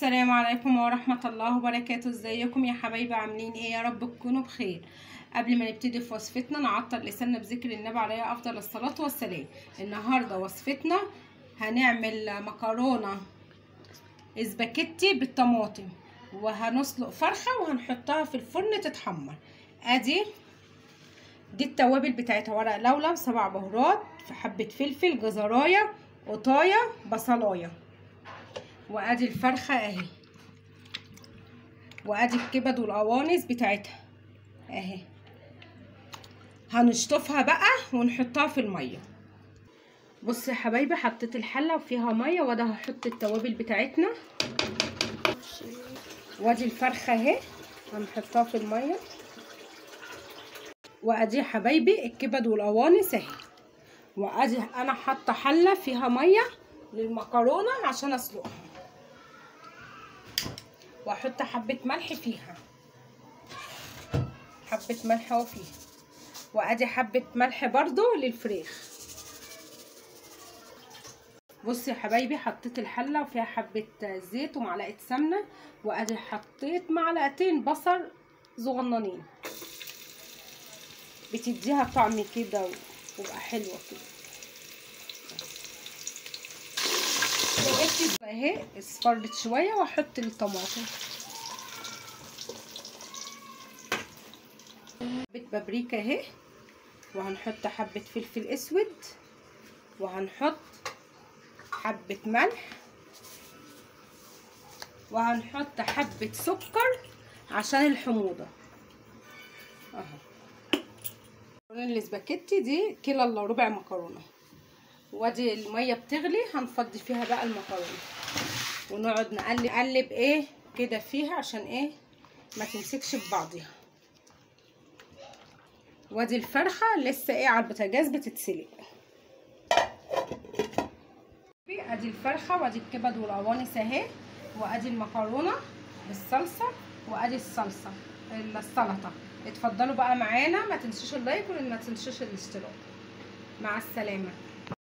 السلام عليكم ورحمة الله وبركاته. ازيكم يا حبايبي؟ عاملين ايه؟ يا رب تكونوا بخير. قبل ما نبتدي في وصفتنا نعطر لساننا بذكر النبي عليه افضل الصلاة والسلام. النهاردة وصفتنا هنعمل مكرونة اسباجيتي بالطماطم، وهنسلق فرخة وهنحطها في الفرن تتحمر. دي التوابل بتاعتها: ورق لورا، 7 بهارات، في حبة فلفل، جزراية، قطاية، بصلاية. وادي الفرخه اهي، وادي الكبد والقوانص بتاعتها اهي. هنشطفها بقى ونحطها في الميه. بصوا يا حبايبي، حطيت الحله وفيها ميه، وده هحط التوابل بتاعتنا. وادي الفرخه اهي هنحطها في الميه. وادي يا حبايبي الكبد والقوانص اهي. وادي انا حاطه حله فيها ميه للمكرونه عشان اسلقها، واحط حبه ملح فيها، حبه ملح اهو فيها. وادي حبه ملح برضو للفريخ. بصوا يا حبايبي، حطيت الحله وفيها حبه زيت ومعلقه سمنه، وادي حطيت معلقتين بصل صغننين، بتديها طعم كده وتبقى حلوه كده. اهي اصفرت شويه، واحط الطماطم، حبه بابريكا اهي، وهنحط حبه فلفل اسود، وهنحط حبه ملح، وهنحط حبه سكر عشان الحموضه اهو. الاسباجيتي دي كيلو الا ربع مكرونه، وادي الميه بتغلي هنفضي فيها بقى المكرونه، ونقعد نقلب ايه كده فيها عشان ايه ما تمسكش في بعضها. وادي الفرخه لسه ايه على البوتاجاز بتتسلق. ادي الفرخه، وادي الكبد والقوانص اهي، وادي المكرونه بالصلصه، وادي الصلصه السلطه. اتفضلوا بقى معانا، ما تنسوش اللايك وما تنسوش الاشتراك. مع السلامه.